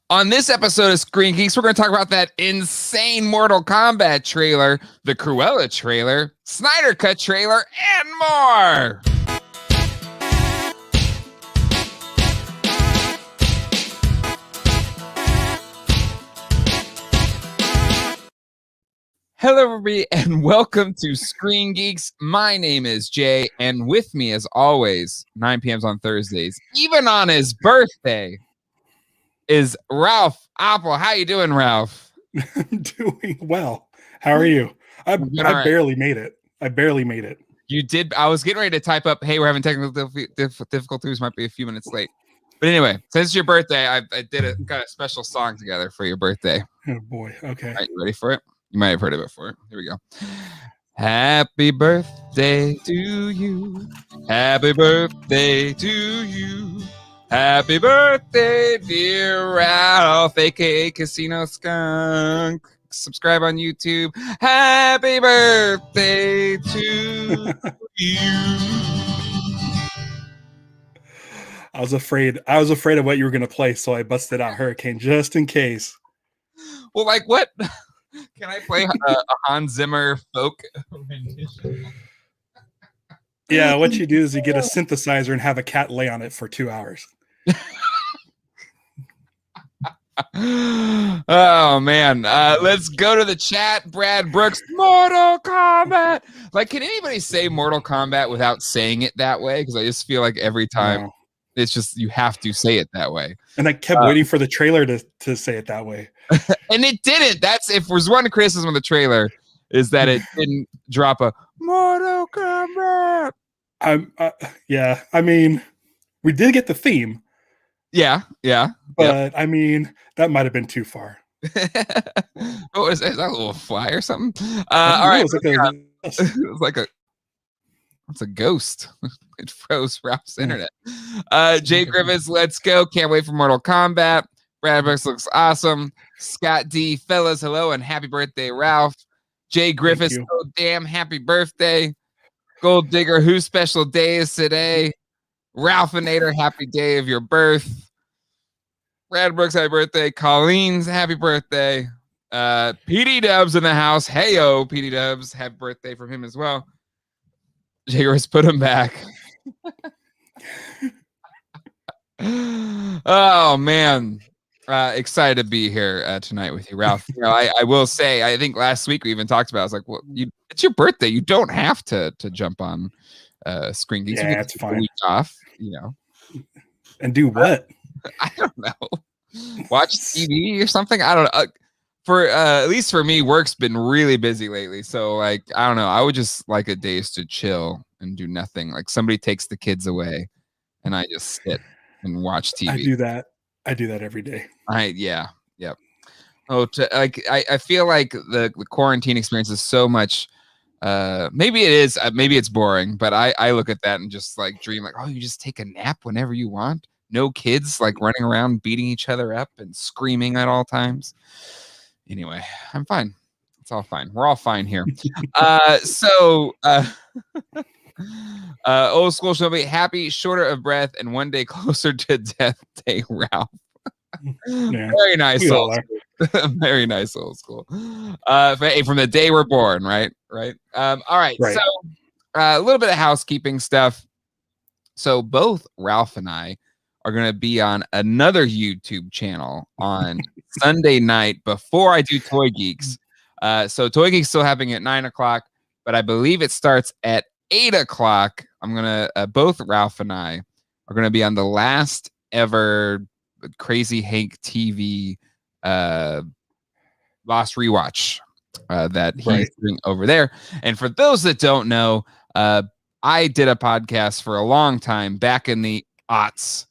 On this episode of Screen Geeks, we're going to talk about that insane Mortal Kombat trailer, the Cruella trailer, Snydercut trailer, and more. Hello, everybody, and welcome to Screen Geeks. My name is Jay, and with me, as always, 9 p.m. on Thursdays, even on his birthday, is Ralph Apple. How you doing, Ralph? I'm doing well. How are you? I barely made it. You did. I was getting ready to type up, hey, we're having technical difficulties. Might be a few minutes late. But anyway, since it's your birthday, I got a special song together for your birthday. Oh, boy. Okay. All right, you ready for it? You might have heard of it before. Here we go. Happy birthday to you. Happy birthday to you. Happy birthday, dear Ralph, a.k.a. Casino Skunk. Subscribe on YouTube. Happy birthday to you. I was afraid of what you were going to play, so I busted out Hurricane just in case. Well, like what? Can I play a Hans Zimmer folk rendition? Yeah, what you do is you get a synthesizer and have a cat lay on it for 2 hours. Oh man, let's go to the chat. Brad Brooks, Mortal Kombat. Like, can anybody say Mortal Kombat without saying it that way? Because I just feel like every time it's just you have to say it that way. And I kept waiting for the trailer to say it that way, and it didn't. That's if there's one criticism of the trailer is that it didn't drop a Mortal Kombat. Yeah. I mean, we did get the theme. Yeah. But I mean, that might have been too far. What was it? Is that a little fly or something? All right. It's a ghost. It froze Ralph's internet. Jay Griffiths, let's go. Can't wait for Mortal Kombat. Brad Brooks looks awesome. Scott D, fellas, hello and happy birthday, Ralph. Jay Griffiths, oh damn, happy birthday. Gold Digger, whose special day is today? Ralphinator, happy day of your birth. Brad Brooks, happy birthday. Colleen's, happy birthday. PD Dubs in the house. Heyo, PD Dubs, happy birthday from him as well. Jaggers, put him back. Oh, man. Excited to be here tonight with you, Ralph. You know, I will say, I think last week we even talked about it. I was like, well, it's your birthday. You don't have to jump on Screen Geeks. Yeah, it's fine. A week off, you know. And do what? I don't know. Watch TV or something. I don't know. For at least for me, work's been really busy lately. So like, I don't know. I would just like a days to chill and do nothing. Like somebody takes the kids away, and I just sit and watch TV. I do that every day. Yep. Oh, I feel like the quarantine experience is so much. Maybe it is. Maybe it's boring, but I look at that and just like dream like, oh, you just take a nap whenever you want. No kids like running around beating each other up and screaming at all times. Anyway, I'm fine. It's all fine. We're all fine here. Old school show me happy, shorter of breath, and one day closer to death day, Ralph. Yeah, very nice. Very nice old school. From the day we're born, right? All right. So a little bit of housekeeping stuff. So both Ralph and I are going to be on another YouTube channel on Sunday night before I do Toy Geeks. So Toy Geeks still happening at 9:00, but I believe it starts at 8:00. I'm going to, both Ralph and I are going to be on the last ever Crazy Hank TV Lost Rewatch that he's doing over there. And for those that don't know, I did a podcast for a long time back in the aughts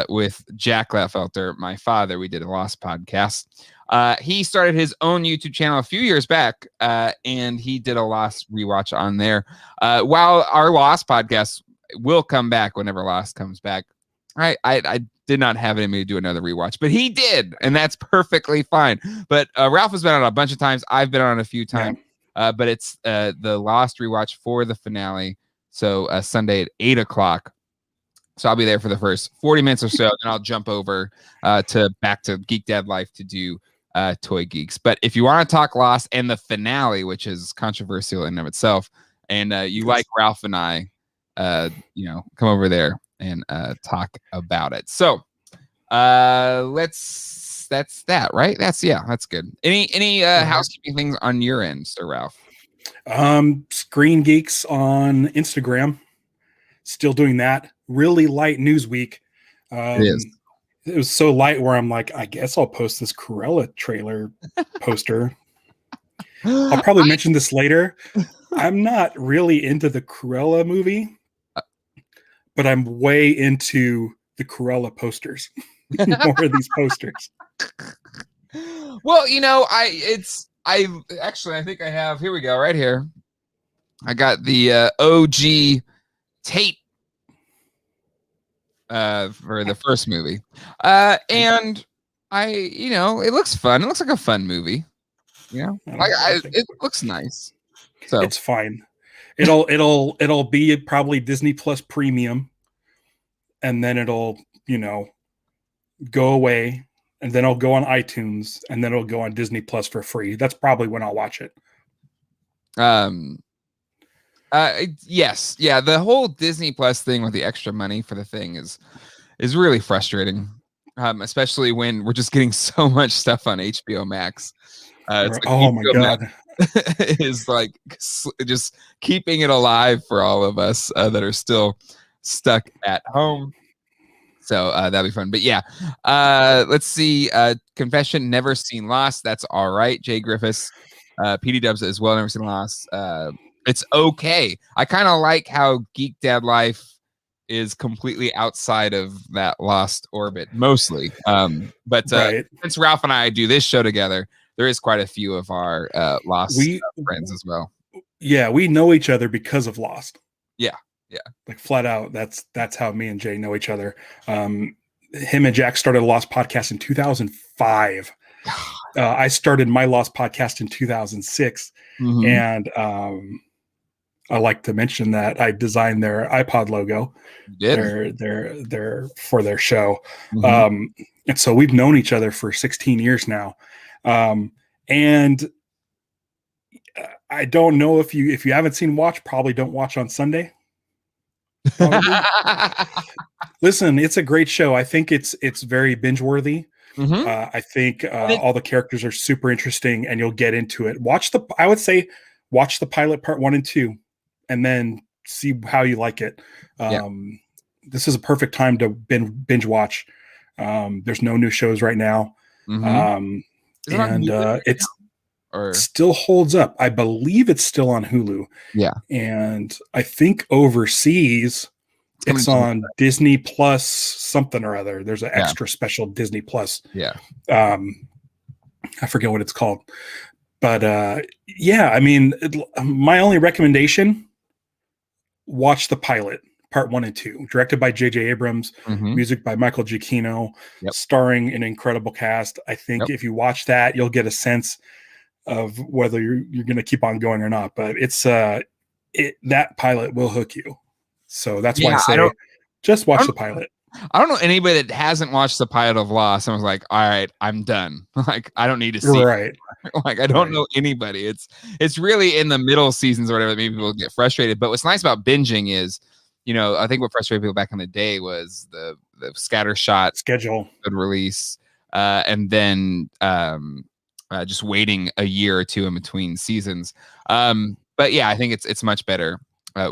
with Jack Leffelter, my father. We did a Lost podcast. He started his own YouTube channel a few years back, and he did a Lost rewatch on there. While our Lost podcast will come back whenever Lost comes back, I did not have it in me to do another rewatch, but he did, and that's perfectly fine. But Ralph has been on a bunch of times. I've been on a few times, but it's the Lost rewatch for the finale. So Sunday at 8:00. So I'll be there for the first 40 minutes or so, and I'll jump over back to Geek Dad Life to do Toy Geeks. But if you want to talk Lost and the finale, which is controversial in and of itself, and you like Ralph and I, come over there and talk about it. So that's that, right? That's good. Any housekeeping things on your end, Sir Ralph? Screen Geeks on Instagram. Still doing that. Really light news week. It is. It was so light where I'm like, I guess I'll post this Cruella trailer poster. I'll probably mention this later. I'm not really into the Cruella movie, but I'm way into the Cruella posters. More of these posters. Well, I think I have, here we go, right here. I got the OG Tate for the first movie. And it looks fun. It looks like a fun movie. It looks nice. So it's fine. It'll be probably Disney Plus Premium, and then it'll, go away, and then it'll go on iTunes, and then it'll go on Disney Plus for free. That's probably when I'll watch it. Yes. Yeah. The whole Disney Plus thing with the extra money for the thing is really frustrating. Especially when we're just getting so much stuff on HBO Max. Oh my God. Is like just keeping it alive for all of us that are still stuck at home. So that'll be fun. But yeah, let's see. Confession, never seen Lost. That's all right. Jay Griffiths, PD Dubs as well, never seen Lost. It's okay. I kind of like how Geek Dad Life is completely outside of that Lost orbit, mostly. But since Ralph and I do this show together, there is quite a few of our Lost friends as well. Yeah, we know each other because of Lost. Yeah. Like flat out, that's how me and Jay know each other. Him and Jack started a Lost podcast in 2005. I started my Lost podcast in 2006. Mm-hmm. And I like to mention that I designed their iPod logo. Their for their show. Mm-hmm. And so we've known each other for 16 years now. And I don't know if you haven't seen Watch, probably don't watch on Sunday. Listen, it's a great show. I think it's very binge worthy. Mm-hmm. I think all the characters are super interesting, and you'll get into it. I would say watch the pilot part 1 and 2, and then see how you like it. This is a perfect time to binge watch. There's no new shows right now. Mm-hmm. And it's still holds up. I believe it's still on Hulu. Yeah. And I think overseas it's on Disney Plus something or other. There's an extra special Disney Plus. Yeah. I forget what it's called. But I mean, my only recommendation, watch the pilot, part 1 and 2, directed by J.J. Abrams, mm-hmm. music by Michael Giacchino, starring an incredible cast. I think if you watch that, you'll get a sense of whether you're going to keep on going or not. But it's that pilot will hook you. So that's why I say just watch the pilot. I don't know anybody that hasn't watched the pilot of Lost and was like, all right, I'm done. Like, I don't need to see it. Like, I don't know anybody. It's really in the middle seasons or whatever that maybe people get frustrated. But what's nice about binging is, I think what frustrated people back in the day was the scattershot schedule release, and then just waiting a year or two in between seasons. But yeah, I think it's much better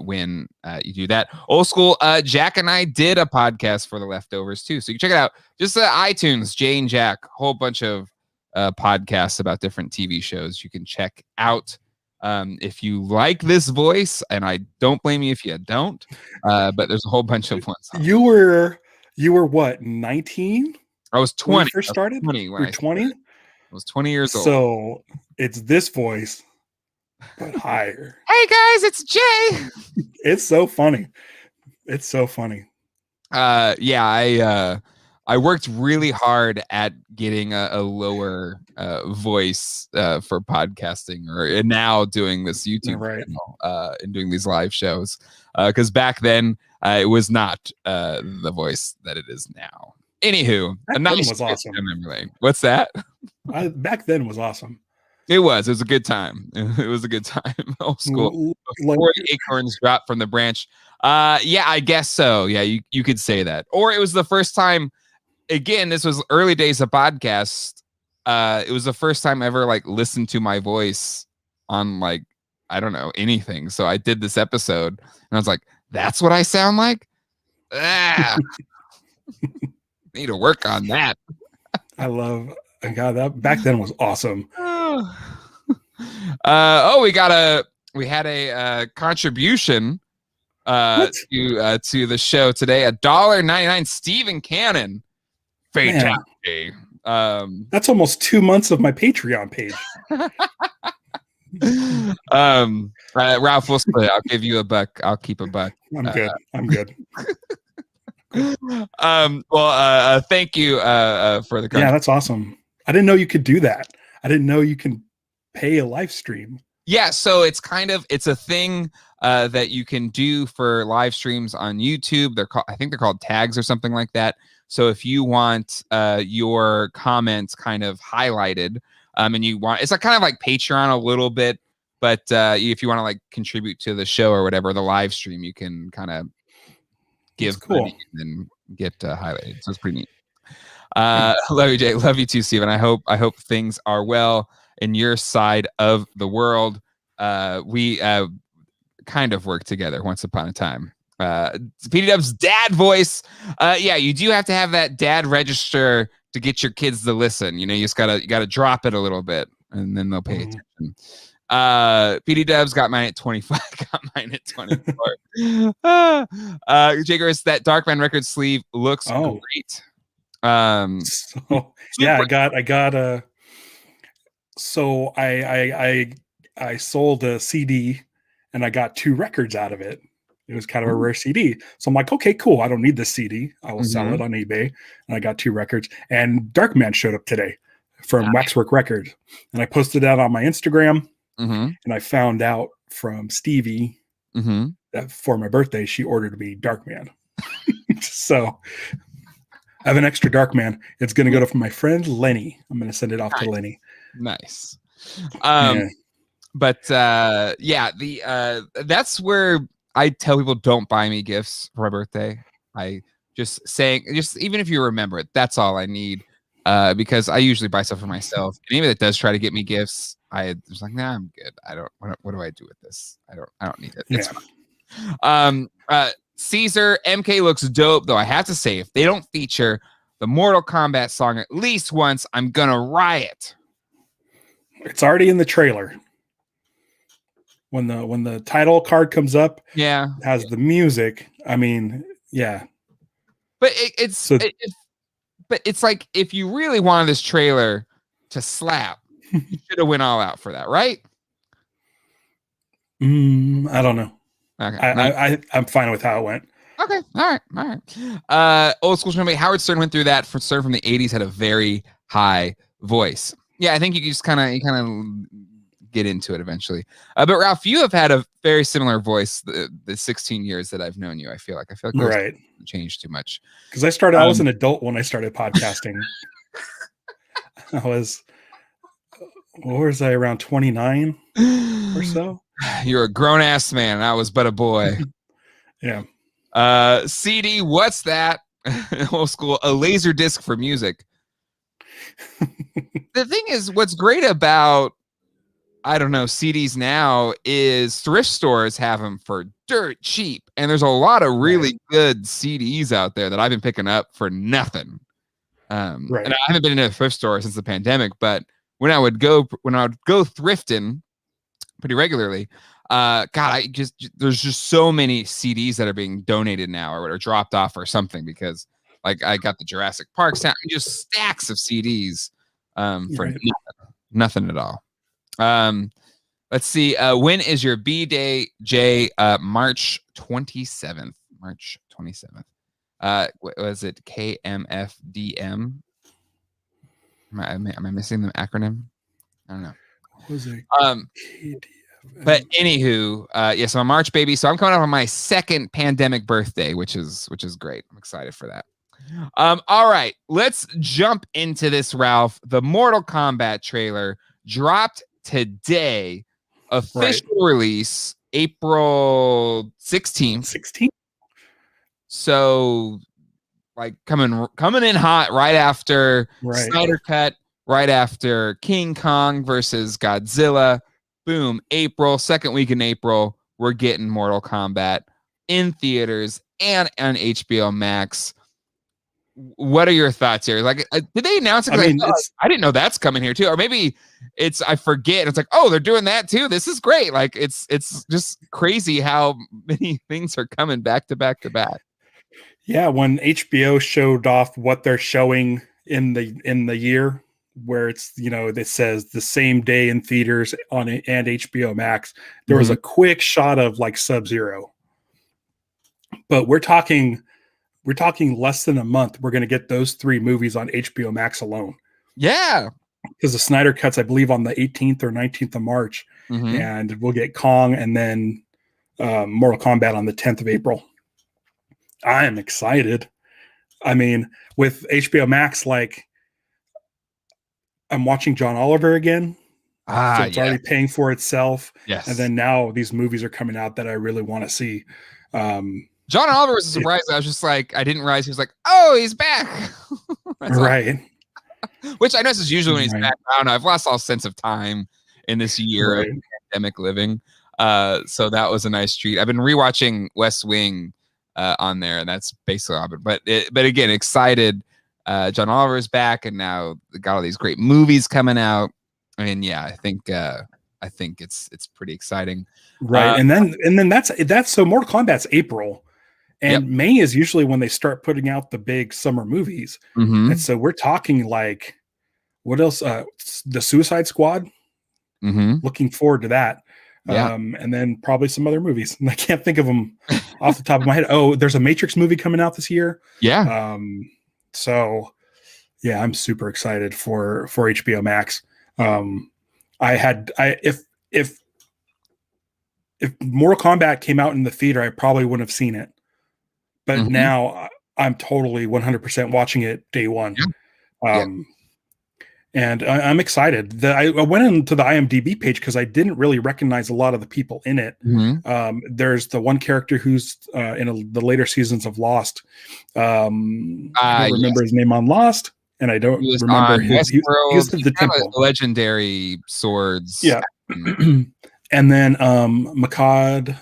when you do that. Old school. Jack and I did a podcast for The Leftovers too, so you can check it out. Just iTunes, Jay and Jack, whole bunch of podcasts about different TV shows you can check out. If you like this voice, and I don't blame you if you don't, but there's a whole bunch of ones. You were what, 19? I was 20. When you first started? 20 when You're 20? I was 20 years old. So it's this voice, but higher. Hey guys, it's Jay. It's so funny. It's so funny. I worked really hard at getting a lower voice for podcasting, and now doing this YouTube channel and doing these live shows. Because back then it was not the voice that it is now. Anywho, back then was awesome. What's that? Back then was awesome. It was a good time. It was a good time. Old school. Before the acorns dropped from the branch. Yeah, I guess so. Yeah, you could say that. Or it was the first time. Again, this was early days of podcast. It was the first time I ever like listened to my voice on like, I don't know, anything. So I did this episode and I was like, that's what I sound like? Need to work on that. God, that back then was awesome. We had a contribution to the show today. $1.99. Stephen Cannon. Fatality. That's almost 2 months of my Patreon page. Ralph, we'll split. I'll give you $1. I'll keep $1. I'm good. Thank you for the yeah, that's awesome. I didn't know you could do that. I didn't know you can pay a live stream. Yeah, so it's a thing that you can do for live streams on YouTube. I think they're called tags or something like that. So if you want your comments kind of highlighted, and it's like kind of like Patreon a little bit, but if you want to like contribute to the show or whatever, the live stream, you can kind of give money and then get highlighted. So it's pretty neat. Love you, Jay. Love you too, Steven. I hope things are well in your side of the world. We kind of worked together once upon a time. PD Dub's dad voice. Yeah, you do have to have that dad register to get your kids to listen. You know, you gotta drop it a little bit and then they'll pay attention. PD Dubs got mine at 25, got mine at 24. Jagers, that Darkman record sleeve looks great. So I sold a CD and I got 2 records out of it. It was kind of a rare CD. So I'm like, okay, cool. I don't need this CD. I will sell it on eBay. And I got 2 records. And Darkman showed up today from Waxwork Records. And I posted that on my Instagram. And I found out from Stevie that for my birthday, she ordered me Darkman. So I have an extra Darkman. It's going to go to my friend Lenny. I'm going to send it off to Lenny. Nice. But that's where I tell people don't buy me gifts for my birthday. Just even if you remember it, that's all I need. Because I usually buy stuff for myself. And anybody that does try to get me gifts, I was like, nah, I'm good. What do I do with this? I don't need it. It's fine. Caesar MK looks dope, though I have to say, if they don't feature the Mortal Kombat song at least once, I'm gonna riot. It's already in the trailer. When the title card comes up, it has the music. I mean, yeah. But it's like if you really wanted this trailer to slap, you should have went all out for that, right? I don't know. Okay, I'm fine with how it went. Okay, all right. Old school Shinobi, Howard Stern went through that. Stern from the 80s had a very high voice. Yeah, I think you just kind of get into it eventually. But Ralph, you have had a very similar voice the 16 years that I've known you. I feel like right. Changed too much. Because I was an adult when I started podcasting. What was I, around 29 or so? You're a grown ass man. I was but a boy. Yeah. CD, what's that? Old school, a laser disc for music. The thing is, what's great about, I don't know, CDs now is thrift stores have them for dirt cheap. And there's a lot of really good CDs out there that I've been picking up for nothing. And I haven't been in a thrift store since the pandemic, but when I would go thrifting pretty regularly, there's just so many CDs that are being donated now or dropped off or something, because like I got the Jurassic Park sound, just stacks of CDs for nothing at all. Let's see. When is your B-Day, Jay? March 27th. March 27th. Was it KMFDM? Am I missing the acronym? I don't know. What was it? But anywho, yes, I'm a March baby, so I'm coming up on my second pandemic birthday, which is great. I'm excited for that. All right, let's jump into this, Ralph. The Mortal Kombat trailer dropped today. Official release April 16th. So like coming in hot right after Snydercut, right after King Kong versus Godzilla. Boom, April, second week in April, we're getting Mortal Kombat in theaters and on HBO Max. What are your thoughts here? Like, did they announce it? I mean, I didn't know that's coming here too, or maybe I forget. It's like, oh, they're doing that too. This is great. Like, it's just crazy how many things are coming back to back to back. Yeah, when HBO showed off what they're showing in the year, where it's that says the same day in theaters and HBO Max, there was a quick shot of like Sub-Zero, but we're talking less than a month. We're going to get those 3 movies on HBO Max alone. Yeah. Because the Snyder Cut's, I believe, on the 18th or 19th of March. And we'll get Kong and then Mortal Kombat on the 10th of April. I am excited. I mean, with HBO Max, like, I'm watching John Oliver again. So it's already paying for itself. Yes. And then now these movies are coming out that I really want to see. John Oliver was a surprise. I was just like, I didn't realize he was like, oh, he's back. Right. Which I know is usually when he's back. I don't know. I've lost all sense of time in this year of pandemic living. So that was a nice treat. I've been rewatching West Wing on there, and that's basically all. But again, excited. John Oliver's back, and now got all these great movies coming out. And yeah, I think it's pretty exciting. Right. And then that's so Mortal Kombat's April. And May is usually when they start putting out the big summer movies. And so we're talking like, what else? The Suicide Squad. Looking forward to that. And then probably some other movies. And I can't think of them off the top of my head. Oh, there's a Matrix movie coming out this year. Yeah. So yeah, I'm super excited for HBO Max. If Mortal Kombat came out in the theater, I probably wouldn't have seen it. But now I'm totally 100% watching it day one. And I'm excited. I went into the IMDb page because I didn't really recognize a lot of the people in it. There's the one character who's in the later seasons of Lost. I don't remember his name on Lost, and I don't remember his. He was the temple. Legendary swords. Yeah. And then Makad.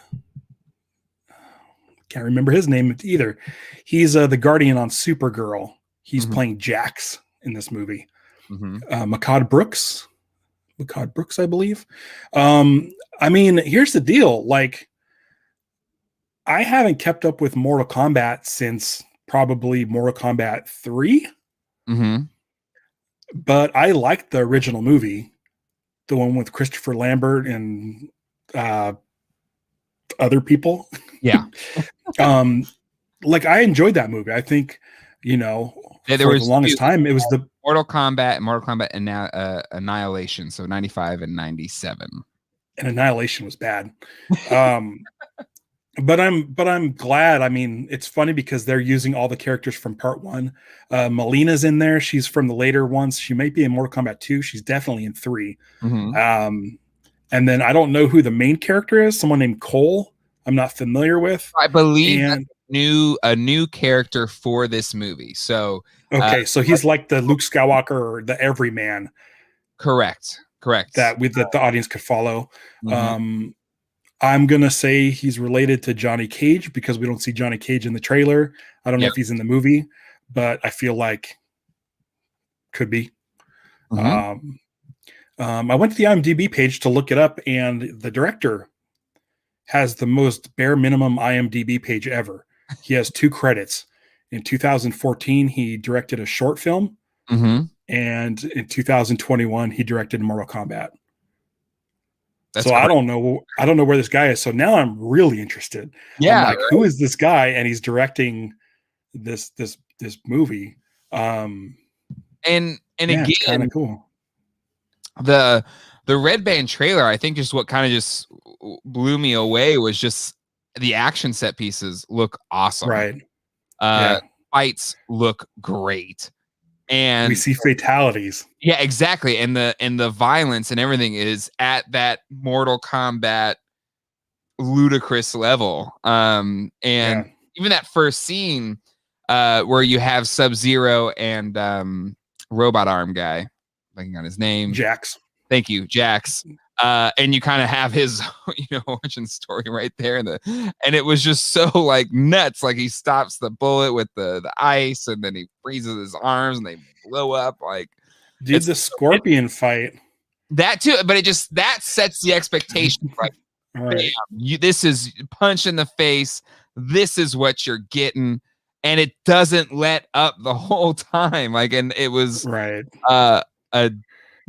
Can't remember his name either. He's the Guardian on Supergirl. He's playing Jax in this movie. Makad Brooks, I believe. I mean, here's the deal. Like, I haven't kept up with Mortal Kombat since probably Mortal Kombat 3. But I liked the original movie, the one with Christopher Lambert and other people. Yeah. Like, I enjoyed that movie. I think, there was the longest time it was the Mortal Kombat and Mortal Kombat Annihilation, so 95 and 97. And Annihilation was bad. But I'm glad. I mean, it's funny because they're using all the characters from part 1. Melina's in there. She's from the later ones. She might be in Mortal Kombat 2. She's definitely in 3. And then I don't know who the main character is. Someone named Cole. I'm not familiar with. I believe a new character for this movie. So okay, so he's like the Luke Skywalker or the everyman. Correct. That the audience could follow. I'm gonna say he's related to Johnny Cage because we don't see Johnny Cage in the trailer. I don't know if he's in the movie, but I feel like could be. I went to the IMDb page to look it up, and the director has the most bare minimum IMDb page ever. He has 2 credits. In 2014, he directed a short film, and in 2021, he directed Mortal Kombat. So I don't know where this guy is. So now I'm really interested. Yeah, I'm like, who is this guy? And he's directing this movie. And again, kind of cool. the Red Band trailer, I think just what kind of just blew me away was just the action set pieces look awesome. Right. Yeah. Fights look great. And we see fatalities. Yeah, exactly. And the violence and everything is at that Mortal Kombat ludicrous level. And even that first scene where you have Sub-Zero and Robot Arm guy, blanking on his name. Jax. Thank you, Jax. And you kind of have his, origin story right there. And it was just so like nuts. Like he stops the bullet with the ice, and then he freezes his arms, and they blow up. Like, dude, the Scorpion fight. That too, but that sets the expectation. Like, right. This is punch in the face. This is what you're getting, and it doesn't let up the whole time. Like, and it was a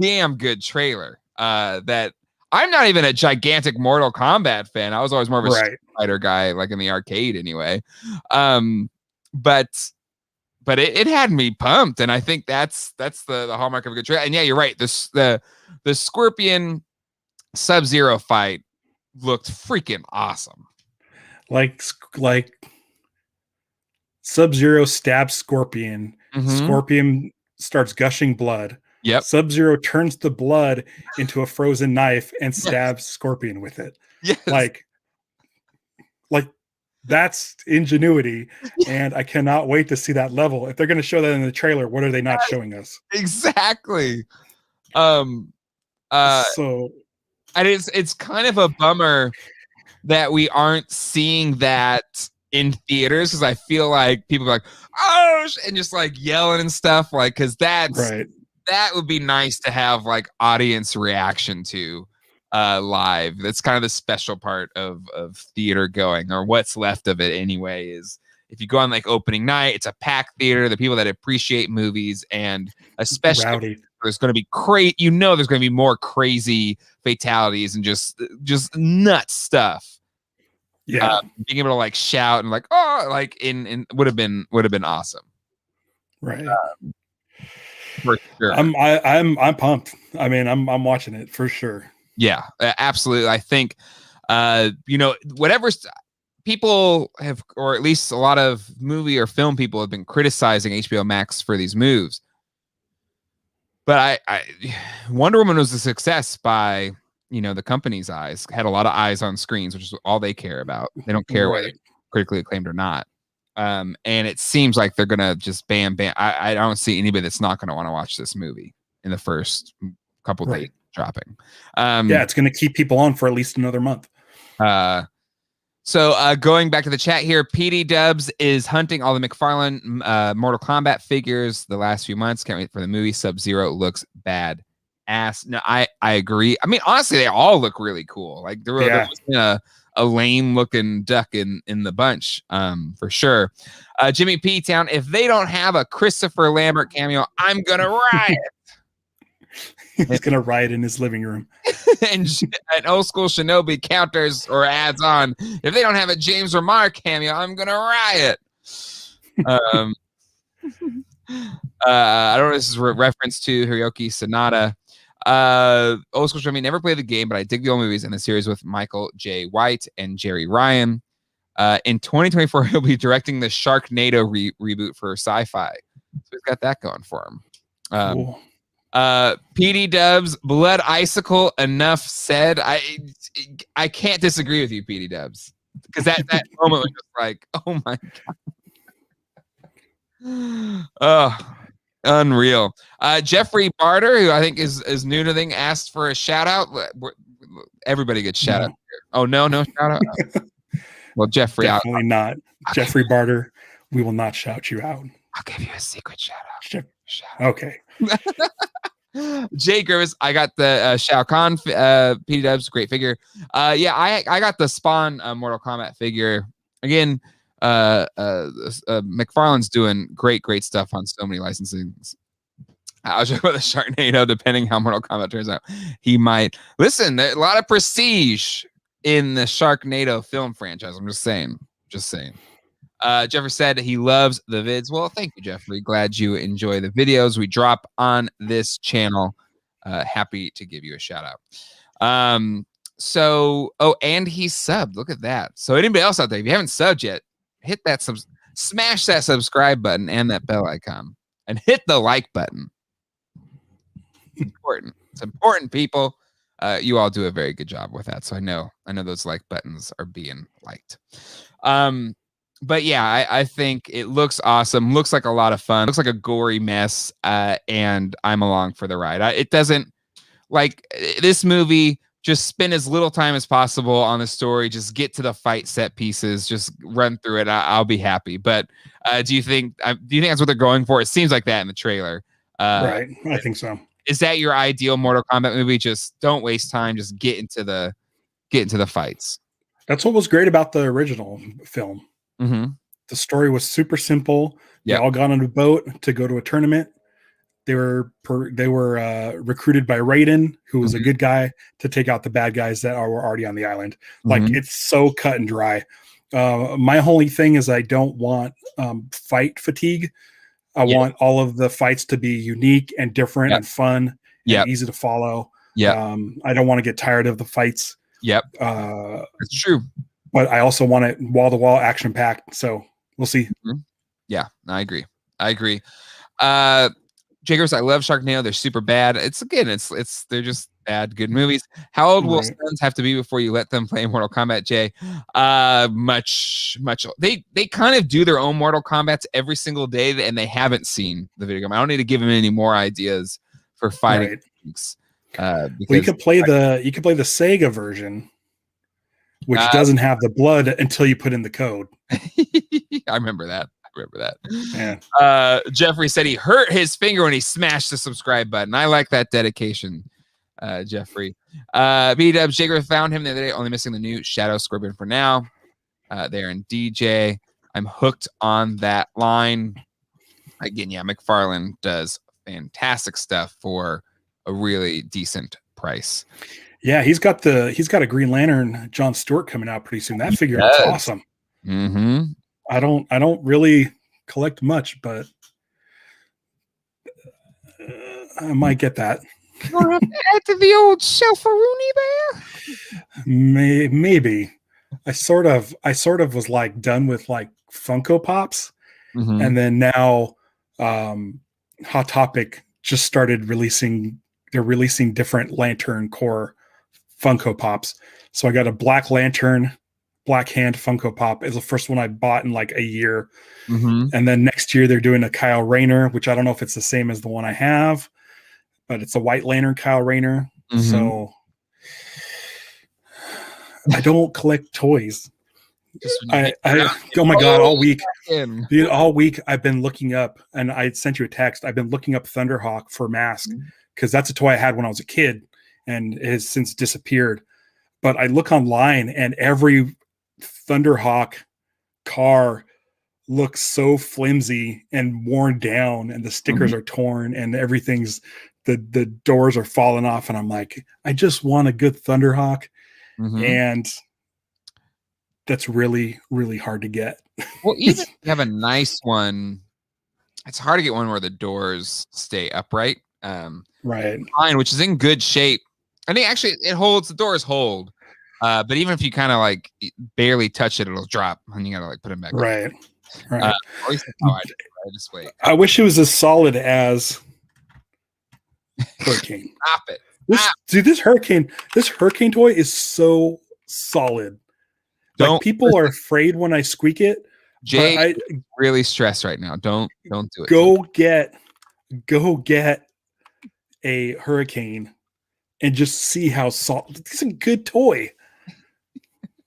damn good trailer. That I'm not even a gigantic Mortal Kombat fan. I was always more of a Street Fighter guy, like in the arcade anyway. But it had me pumped, and I think that's the hallmark of a good trailer. And yeah, you're right. The Scorpion Sub-Zero fight looked freaking awesome. Like Sub-Zero stabs Scorpion. Scorpion starts gushing blood. Yep. Sub-Zero turns the blood into a frozen knife and stabs Scorpion with it. Yes. Like that's ingenuity, and I cannot wait to see that level. If they're going to show that in the trailer, what are they not showing us? Exactly. So, and it's kind of a bummer that we aren't seeing that in theaters, because I feel like people are like, oh, and just like yelling and stuff, like, because that's that would be nice to have like audience reaction to live. That's kind of the special part of theater going, or what's left of it anyway, is if you go on like opening night, it's a packed theater, the people that appreciate movies, and especially there's going to be there's going to be more crazy fatalities and just nuts stuff. Yeah. Being able to like shout and like, oh, like in would have been awesome. Right. For sure. I'm pumped. I mean, I'm watching it for sure. Yeah, absolutely. I think, whatever people have, or at least a lot of movie or film people have been criticizing HBO Max for these moves. But I Wonder Woman was a success by, the company's eyes. Had a lot of eyes on screens, which is all they care about. They don't care whether it's critically acclaimed or not. And it seems like they're gonna just bam. I don't see anybody that's not gonna want to watch this movie in the first couple days dropping. It's gonna keep people on for at least another month. So going back to the chat here, PD Dubs is hunting all the McFarlane Mortal Kombat figures the last few months. Can't wait for the movie. Sub-Zero looks bad ass. No, I agree. I mean, honestly, they all look really cool. Like there was a lame looking duck in the bunch, for sure. Jimmy P Town, if they don't have a Christopher Lambert cameo, I'm gonna riot. He's gonna riot in his living room. and old school Shinobi counters or adds on, if they don't have a James Remar cameo, I'm gonna riot. I don't know if this is reference to Hiroki Sanada. Old school Shinobi never played the game, but I dig the old movies and the series with Michael J. White and Jerry Ryan. In 2024, he'll be directing the Sharknado reboot for Sci-Fi. So he's got that going for him. Cool. PD Dubs, Blood Icicle, enough said. I can't disagree with you, PD Dubs, because that moment was just like, oh my god. Oh, unreal. Jeffrey Barter, who I think is new to the thing, asked for a shout out. Everybody gets shout out here. Oh, no shout out. Oh. Well, Jeffrey, definitely not. Jeffrey Barter, we will not shout you out. I'll give you a secret shout out. Okay. Jay Grivis, I got the Shao Kahn PD Dubs, great figure. I got the Spawn Mortal Kombat figure. Again, McFarlane's doing great stuff on so many licensings. I was talking about the Sharknado, depending how Mortal Kombat turns out. He might listen. There's a lot of prestige in the Sharknado film franchise. I'm just saying. Jeffrey said he loves the vids. Well, thank you, Jeffrey. Glad you enjoy the videos we drop on this channel. happy to give you a shout out. And he subbed. Look at that. So anybody else out there, if you haven't subbed yet, hit that smash that subscribe button and that bell icon, and hit the like button. Important. It's important, people. You all do a very good job with that. So I know those like buttons are being liked. But yeah, I think it looks awesome. Looks like a lot of fun. Looks like a gory mess. And I'm along for the ride. It doesn't like this movie. Just spend as little time as possible on the story. Just get to the fight set pieces. Just run through it. I'll be happy. But do you think that's what they're going for? It seems like that in the trailer. Right. I think so. Is that your ideal Mortal Kombat movie? Just don't waste time. Just get into the fights. That's what was great about the original film. Mm-hmm. The story was super simple. They all got on a boat to go to a tournament. They were recruited by Raiden, who was a good guy, to take out the bad guys that were already on the island. Like, it's so cut and dry. My only thing is I don't want fight fatigue. I want all of the fights to be unique and different and fun and easy to follow. I don't want to get tired of the fights. It's true. But I also want it wall-to-wall action-packed. So we'll see. Yeah, I agree. Jiggers, I love Sharknado. They're super bad. They're just bad, good movies. How old will sons have to be before you let them play Mortal Kombat, Jay? Much. They kind of do their own Mortal Kombats every single day, and they haven't seen the video game. I don't need to give them any more ideas for fighting. Well, you could play the Sega version, which doesn't have the blood until you put in the code. I remember that. Jeffrey said he hurt his finger when he smashed the subscribe button. I like that dedication, Jeffrey. B-Dubs Jigger found him the other day, only missing the new Shadow Scorpion for now. There in DJ. I'm hooked on that line. Again, McFarlane does fantastic stuff for a really decent price. Yeah, he's got a Green Lantern John Stewart coming out pretty soon. That figure is awesome. Mm-hmm. I don't really collect much, but I might get that. Add to the old shelf-a-rooney there. Maybe. I sort of was like done with like Funko Pops, and then now Hot Topic just started releasing. They're releasing different Lantern Core Funko Pops. So I got a Black Lantern. Black Hand Funko Pop is the first one I bought in like a year. And then next year they're doing a Kyle Rayner, which I don't know if it's the same as the one I have, but it's a White Lantern Kyle Rayner. So I don't collect toys. Oh my God, all week I've been looking up, and I sent you a text. I've been looking up Thunderhawk for mask because that's a toy I had when I was a kid and it has since disappeared. But I look online and every Thunderhawk car looks so flimsy and worn down, and the stickers are torn, and everything's the doors are falling off, and I'm like, I just want a good Thunderhawk, and that's really, really hard to get. Well, even if you have a nice one, it's hard to get one where the doors stay upright. Right. Mine, which is in good shape. I think actually it holds, the doors hold. But even if you kind of like barely touch it, it'll drop, and you gotta like put it back. Right. At least that's how I do it. I just wait. I wish it was as solid as Hurricane. Stop it. This Hurricane toy is so solid. Like, people are afraid when I squeak it. Jay, really stressed right now. Don't do it. Go get a Hurricane and just see how solid. It's a good toy.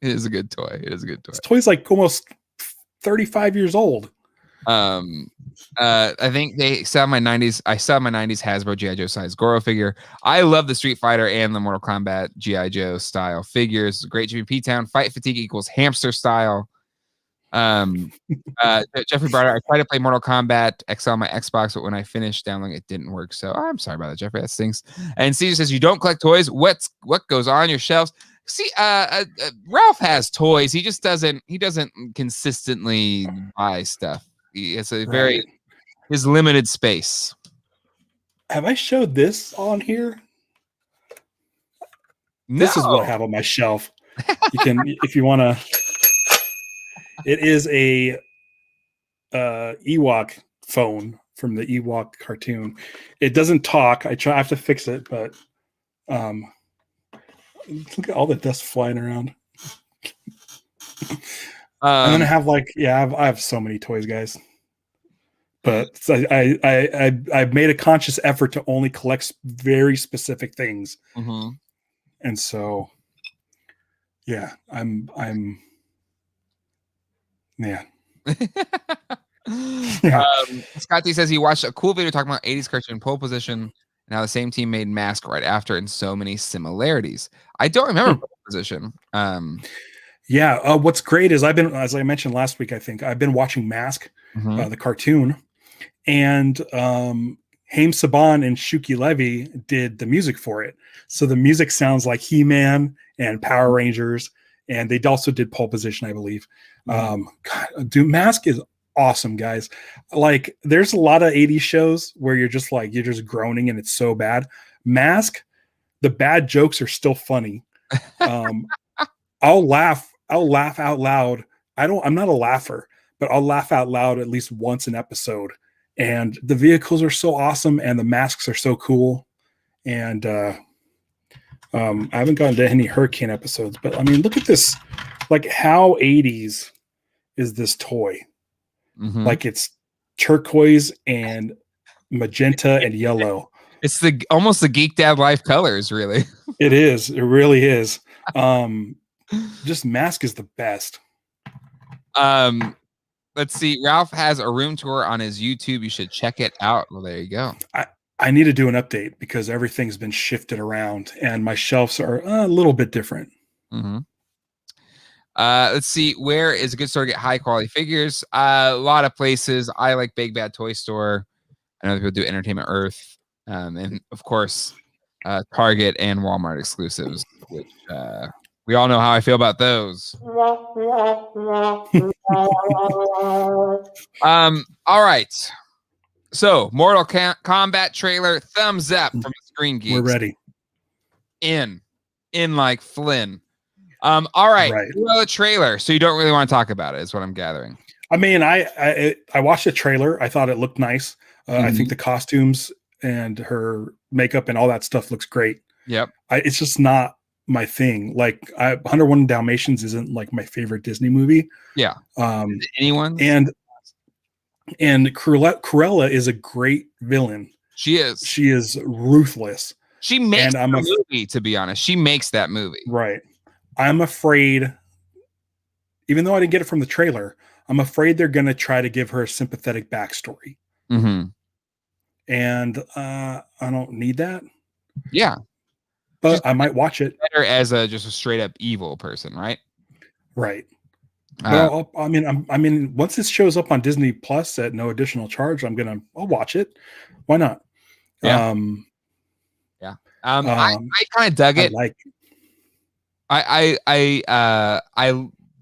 It is a good toy. This toy's like almost 35 years old. I think they saw my 90s. I saw my 90s Hasbro G.I. Joe size Goro figure. I love the Street Fighter and the Mortal Kombat G.I. Joe style figures. Great GP Town. Fight fatigue equals hamster style. Jeffrey Barter, I tried to play Mortal Kombat XL on my Xbox, but when I finished downloading it didn't work. So I'm sorry about that, Jeffrey. That stinks. And Caesar says, you don't collect toys. What goes on your shelves? See, Ralph has toys. He just doesn't consistently buy stuff. He has his limited space. Have I showed this on here? This is what I have on my shelf. You can, if you want to. It is a Ewok phone from the Ewok cartoon. It doesn't talk. I have to fix it, but look at all the dust flying around. And then I have I have so many toys, guys. But I've made a conscious effort to only collect very specific things, and so yeah, I'm yeah. Scott D says he watched a cool video talking about 80s cartoon Pole Position and how the same team made Mask right after, and so many similarities. I don't remember Pole Position. What's great is as I mentioned last week, I think I've been watching Mask, the cartoon, and Haim Saban and Shuki Levy did the music for it. So the music sounds like He-Man and Power Rangers, and they also did Pole Position, I believe. Mask is awesome, guys. Like, there's a lot of 80s shows where you're just groaning and it's so bad. Mask, the bad jokes are still funny. I'll laugh out loud. I'm not a laugher, but I'll laugh out loud at least once an episode. And the vehicles are so awesome and the masks are so cool. And I haven't gotten to any Hurricane episodes, but I mean, look at this. Like, how 80s is this toy? Like, it's turquoise and magenta and yellow. It's almost the Geek Dad Life colors, really. It is. It really is. Just Mask is the best. Let's see. Ralph has a room tour on his YouTube. You should check it out. Well, there you go. I need to do an update because everything's been shifted around and my shelves are a little bit different. Let's see. Where is a good store to get high quality figures? A lot of places. I like Big Bad Toy Store. I know people do Entertainment Earth. And of course, Target and Walmart exclusives, which we all know how I feel about those. All right. So, Mortal Kombat trailer, thumbs up from the Screen Geeks. We're ready. In like Flynn. All right. The trailer, so you don't really want to talk about it, is what I'm gathering. I mean, I watched the trailer. I thought it looked nice. I think the costumes and her makeup and all that stuff looks great. Yep. It's just not my thing. Like, 101 Dalmatians isn't like my favorite Disney movie. Yeah. Anyone? And Cruella is a great villain. She is. She is ruthless. She makes the movie, to be honest. She makes that movie. Right. I'm afraid, even though I didn't get it from the trailer, I'm afraid they're going to try to give her a sympathetic backstory. And I don't need that. Yeah. But just I might watch it. Better as just a straight up evil person, right? Right. Well, I mean, once this shows up on Disney Plus at no additional charge, I'll watch it. Why not? Yeah. I kind of dug it.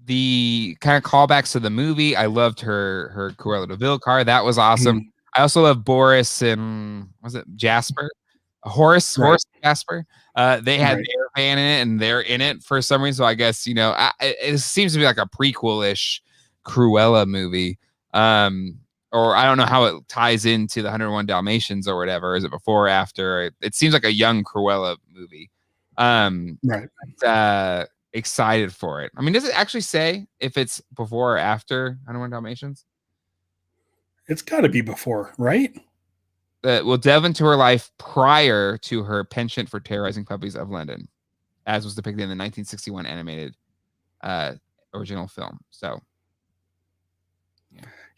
The kind of callbacks to the movie. I loved her Cruella de Vil car. That was awesome. I also love Boris and was it Jasper? Horace Jasper. They had their van in it, and they're in it for some reason. So I guess it seems to be like a prequel-ish Cruella movie. Or I don't know how it ties into the 101 Dalmatians or whatever. Is it before or after? It seems like a young Cruella movie. Excited for it. I mean, does it actually say if it's before or after 101 Dalmatians? It's got to be before, right? Will delve into her life prior to her penchant for terrorizing puppies of London, as was depicted in the 1961 animated original film. So,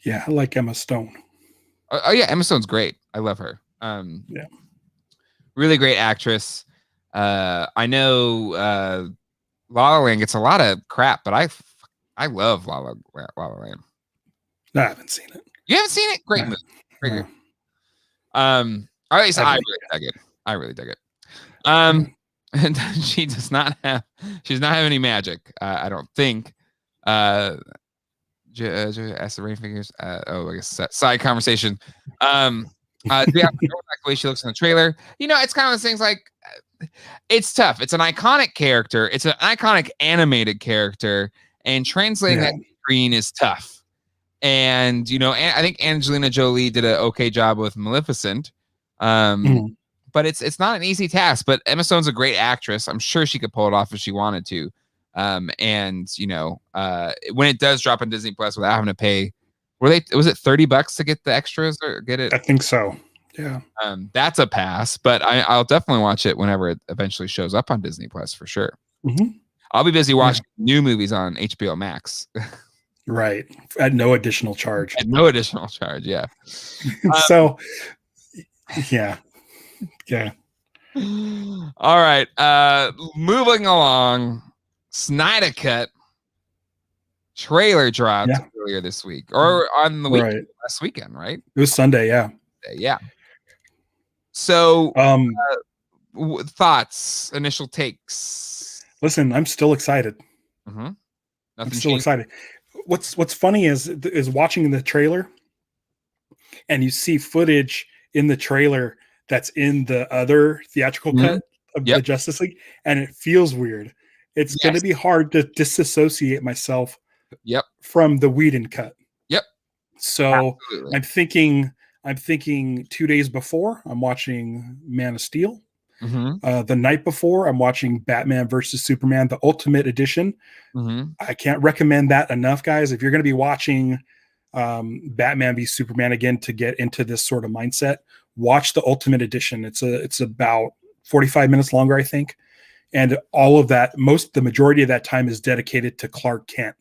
yeah, I like Emma Stone. Oh yeah, Emma Stone's great. I love her. Really great actress. I know La La Land gets a lot of crap, but I love La La Land. No, I haven't seen it. You haven't seen it? Great movie. Great movie. At least I really dug it. And she's not have any magic. I don't think. Ask the rain figures. I guess side conversation. Yeah, the way she looks in the trailer. It's kind of those things like it's tough. It's an iconic character. It's an iconic animated character, and translating that to screen is tough. And I think Angelina Jolie did an okay job with Maleficent. But it's not an easy task. But Emma Stone's a great actress. I'm sure she could pull it off if she wanted to. When it does drop on Disney Plus without having to pay, was it $30 to get the extras or get it? I think so. Yeah. That's a pass, but I'll definitely watch it whenever it eventually shows up on Disney Plus for sure. I'll be busy watching new movies on HBO Max. Right. At no additional charge. Yeah. So, yeah. Yeah. All right. Moving along. Snydercut trailer dropped earlier this week or on the weekend, last weekend, right? It was Sunday. Yeah. Yeah. So, thoughts, initial takes. Listen, I'm still excited. I'm still excited. What's funny is watching the trailer, and you see footage in the trailer that's in the other theatrical cut of the Justice League, and it feels weird. It's going to be hard to disassociate myself from the Whedon cut. So absolutely. I'm thinking 2 days before I'm watching Man of Steel. The night before I'm watching Batman versus Superman, the Ultimate Edition. I can't recommend that enough, guys. If you're going to be watching Batman v Superman again to get into this sort of mindset, watch the Ultimate Edition. It's about 45 minutes longer, I think. And all of that, the majority of that time is dedicated to Clark Kent.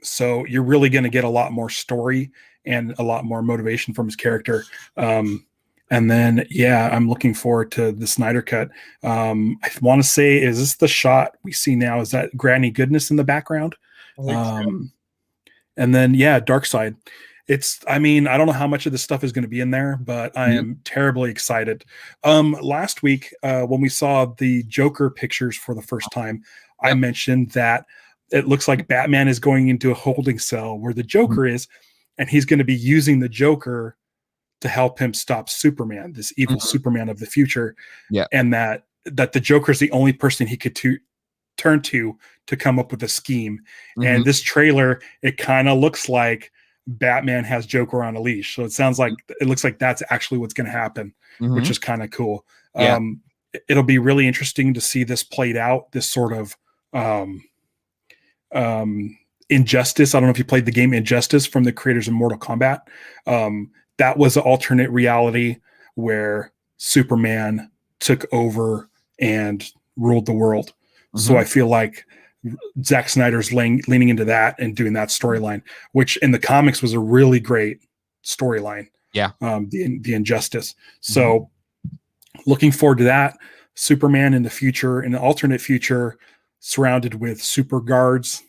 So you're really going to get a lot more story and a lot more motivation from his character. And then, I'm looking forward to the Snyder Cut. I want to say, is this the shot we see now? Is that Granny Goodness in the background? And then, Darkseid. I don't know how much of this stuff is going to be in there, but I am terribly excited. Last week, when we saw the Joker pictures for the first time, I mentioned that it looks like Batman is going into a holding cell where the Joker is, and he's going to be using the Joker to help him stop Superman, this evil Superman of the future. And that the Joker is the only person he could turn to come up with a scheme. And this trailer, it kind of looks like Batman has Joker on a leash. So it looks like that's actually what's going to happen, which is kind of cool. It'll be really interesting to see this played out, this sort of Injustice. I don't know if you played the game Injustice from the creators of Mortal Kombat. That was an alternate reality where Superman took over and ruled the world. So I feel like Zack Snyder's leaning into that and doing that storyline, which in the comics was a really great storyline. The Injustice. So looking forward to that. Superman in the future, in an alternate future, surrounded with super guards,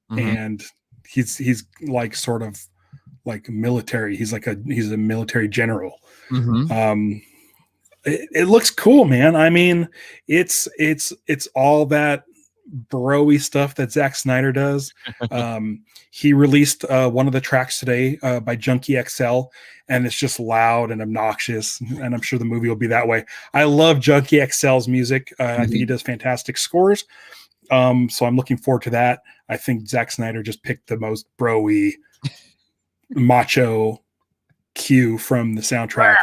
and he's like sort of like military. He's a military general. It looks cool, man. I mean, it's all that bro-y stuff that Zack Snyder does. He released one of the tracks today by Junkie XL, and it's just loud and obnoxious, and I'm sure the movie will be that way. I love Junkie XL's music. I think he does fantastic scores. So I'm looking forward to that. I think Zack Snyder just picked the most bro-y, macho cue from the soundtrack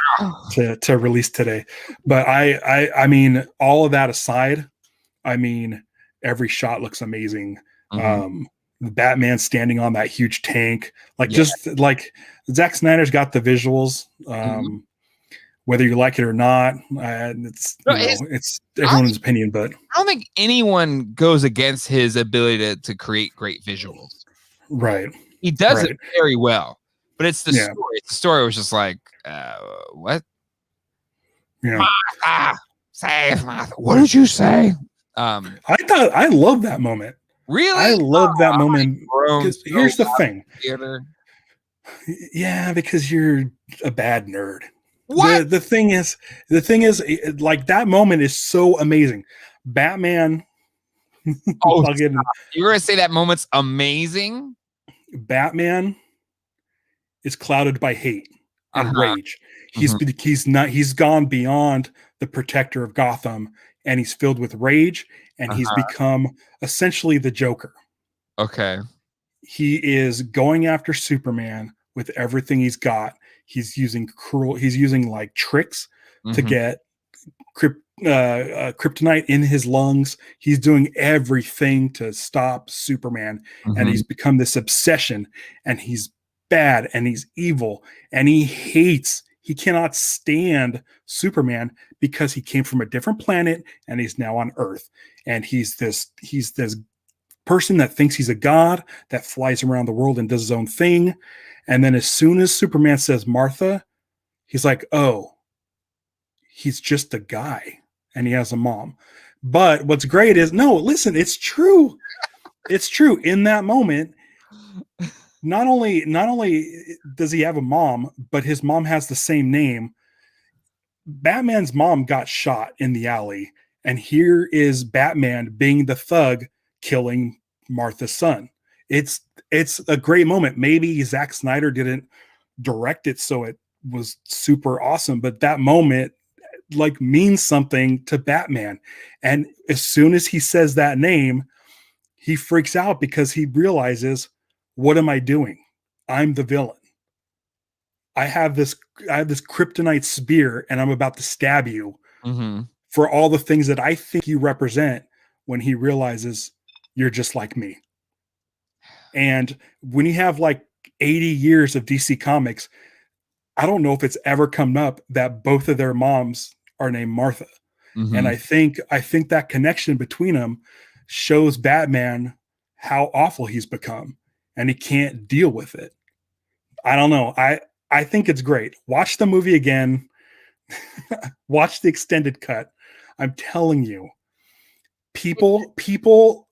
to release today. But I mean, all of that aside, I mean, every shot looks amazing. The Batman standing on that huge tank, just like Zack Snyder's got the visuals. Whether you like it or not, it's everyone's opinion. But I don't think anyone goes against his ability to create great visuals. Right, he does it very well. But it's the story. The story was just like, what? Martha, save Martha. What did you say? I love that moment. Really? I love that moment. Because here's the thing. Yeah, because you're a bad nerd. What? The thing is, like, that moment is so amazing. Batman. Oh, you're gonna say that moment's amazing? Batman is clouded by hate and rage. He's gone beyond the protector of Gotham, and he's filled with rage, and he's become essentially the Joker. Okay. He is going after Superman with everything he's got. He's using like tricks to get kryptonite in his lungs. He's doing everything to stop Superman, and he's become this obsession, and he's bad, and he's evil, and he cannot stand Superman because he came from a different planet and he's now on Earth, and he's this person that thinks he's a god that flies around the world and does his own thing. And then as soon as Superman says Martha, he's like, oh, he's just a guy and he has a mom. But what's great is, no, listen, it's true. It's true. In that moment, not only does he have a mom, but his mom has the same name. Batman's mom got shot in the alley, and here is Batman being the thug killing Martha's son. It's a great moment. Maybe Zack Snyder didn't direct it so it was super awesome, but that moment like means something to Batman. And as soon as he says that name, he freaks out because he realizes, what am I doing? I'm the villain. I have this kryptonite spear, and I'm about to stab you for all the things that I think you represent, when he realizes you're just like me. And when you have like 80 years of DC Comics, I don't know if it's ever come up that both of their moms are named Martha. And I think that connection between them shows Batman how awful he's become, and he can't deal with it. I don't know. I think it's great. Watch the movie again. Watch the extended cut. I'm telling you, people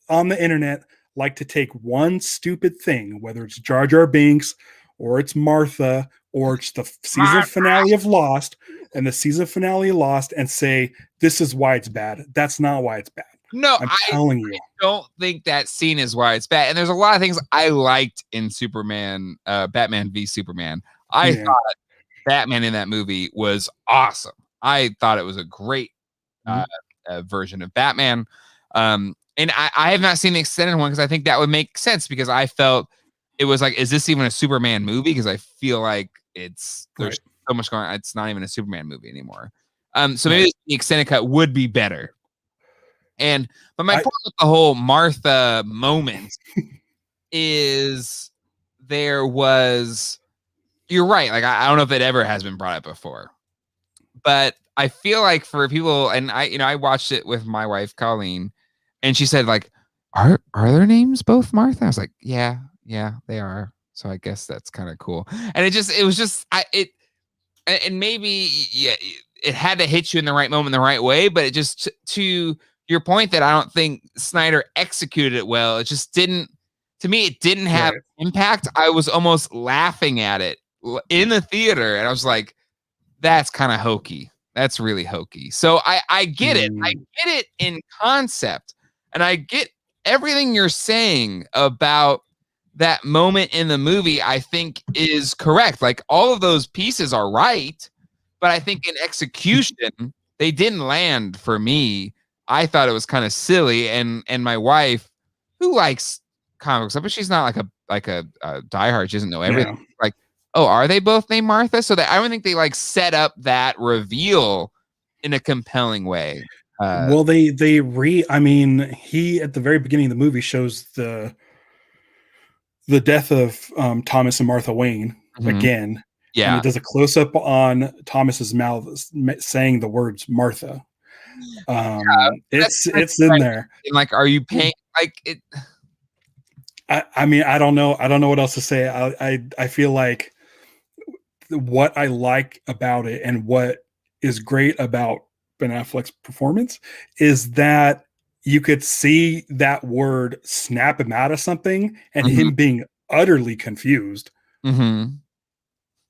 on the internet like to take one stupid thing, whether it's Jar Jar Binks or it's Martha or it's the season finale of Lost, and the season finale of Lost, and say, this is why it's bad. That's not why it's bad. No, I'm telling you. I don't think that scene is why it's bad. And there's a lot of things I liked in Superman, Batman v Superman. I thought Batman in that movie was awesome. I thought it was a great version of Batman. And I have not seen the extended one because I think that would make sense, because I felt it was like, is this even a Superman movie? Because I feel like there's so much going on. It's not even a Superman movie anymore. So maybe the extended cut would be better. But my point with the whole Martha moment is you're right. Like, I don't know if it ever has been brought up before, but I feel like for people, and I watched it with my wife, Colleen, and she said, like, are their names both Martha? I was like, yeah, they are. So I guess that's kind of cool. And and maybe, it had to hit you in the right moment, in the right way, but it just, to your point that I don't think Snyder executed it well. It just didn't, to me, it didn't have impact. I was almost laughing at it in the theater, and I was like, that's kind of hokey. That's really hokey. So I get it. I get it in concept, and I get everything you're saying about that moment in the movie. I think is correct. Like, all of those pieces are right, but I think in execution, they didn't land for me. I thought it was kind of silly, and my wife, who likes comics, but she's not like a diehard. She doesn't know everything. Yeah. Like, oh, are they both named Martha? So that I don't think they like set up that reveal in a compelling way. Well, he at the very beginning of the movie shows the death of Thomas and Martha Wayne again. Yeah, and it does a close up on Thomas's mouth saying the words Martha. It's in there. And like, are you paying like it? I don't know what else to say. I feel like what I like about it, and what is great about Ben Affleck's performance, is that you could see that word snap him out of something, and him being utterly confused.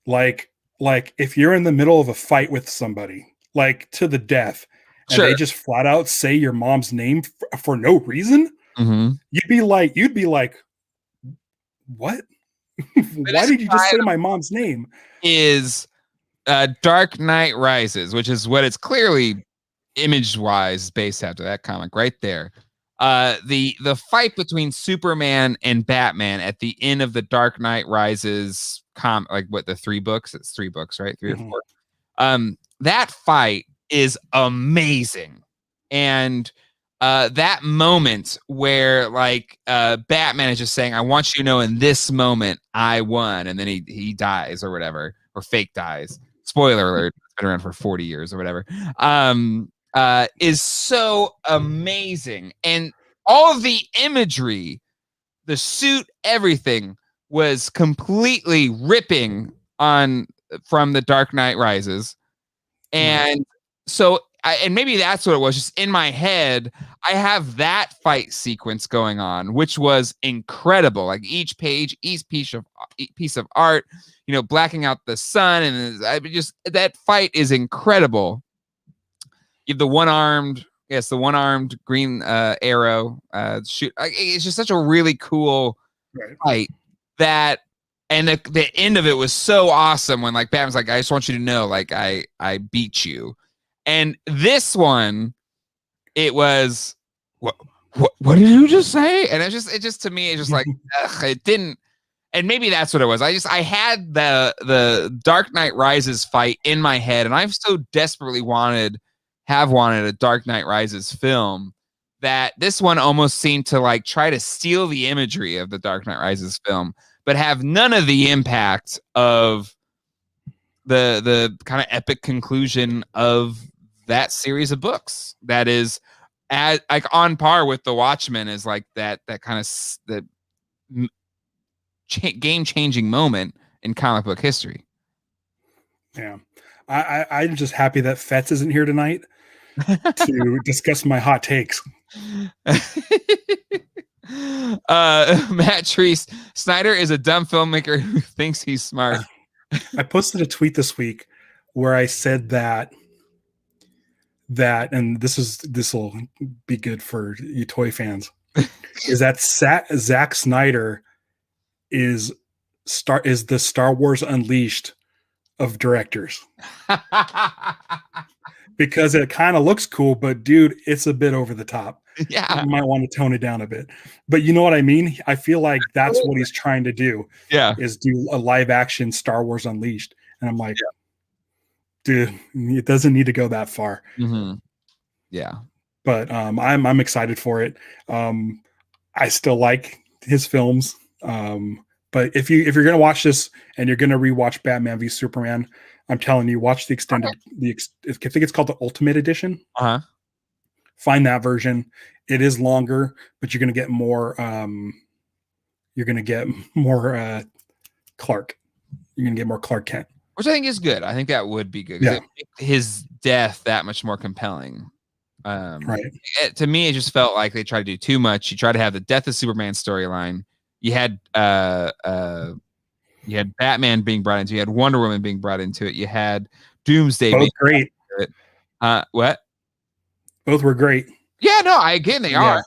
Like if you're in the middle of a fight with somebody, like to the death, and they just flat out say your mom's name for no reason, you'd be like, what? Why did you just say my mom's name? Is Dark Knight Rises, which is what it's clearly image-wise based after that comic right there. The fight between Superman and Batman at the end of the Dark Knight Rises like what, the 3 books? It's 3 books, right? 3 or 4. That fight is amazing. And that moment where like Batman is just saying, I want you to know in this moment I won, and then he dies or whatever, or fake dies. Spoiler alert, it's been around for 40 years or whatever. Is so amazing. And all of the imagery, the suit, everything was completely ripping on from the Dark Knight Rises. And so and maybe that's what it was, just in my head, I have that fight sequence going on, which was incredible. Like each page, each piece of art, you know, blacking out the sun, and I just, that fight is incredible. You have the one-armed green arrow shoot. It's just such a really cool fight that, and the end of it was so awesome when like Batman's like, I just want you to know, like I beat you. And this one, it was what did you just say? And it just to me, it's just like it didn't. And maybe that's what it was. I had the Dark Knight Rises fight in my head, and I've so desperately wanted a Dark Knight Rises film that this one almost seemed to like try to steal the imagery of the Dark Knight Rises film, but have none of the impact of the kind of epic conclusion of that series of books that is like on par with the Watchmen, is like that kind of game-changing moment in comic book history. Yeah. I'm just happy that Fetz isn't here tonight to discuss my hot takes. Matt Treese, Snyder is a dumb filmmaker who thinks he's smart. I posted a tweet this week where I said that, and this will be good for you toy fans, is that Zack Snyder is the Star Wars Unleashed of directors. Because it kind of looks cool, but dude, it's a bit over the top. Yeah, you might want to tone it down a bit, but you know what I mean? I feel like that's what he's trying to do. Yeah, is do a live action Star Wars Unleashed, and I'm like, dude, it doesn't need to go that far. Yeah, but I'm excited for it. I still like his films, but if you're gonna watch this and you're gonna rewatch Batman v Superman, I'm telling you, watch the extended. I think it's called the Ultimate Edition. Find that version. It is longer, but you're gonna get more. You're gonna get more Clark. You're gonna get more Clark Kent, which I think is good. I think that would be good. Yeah. It makes his death that much more compelling. Right. To me, it just felt like they tried to do too much. You tried to have the death of Superman storyline. You had Batman being brought into it. You had Wonder Woman being brought into it. You had Doomsday. Both great. What? Both were great. Yeah, no, they are.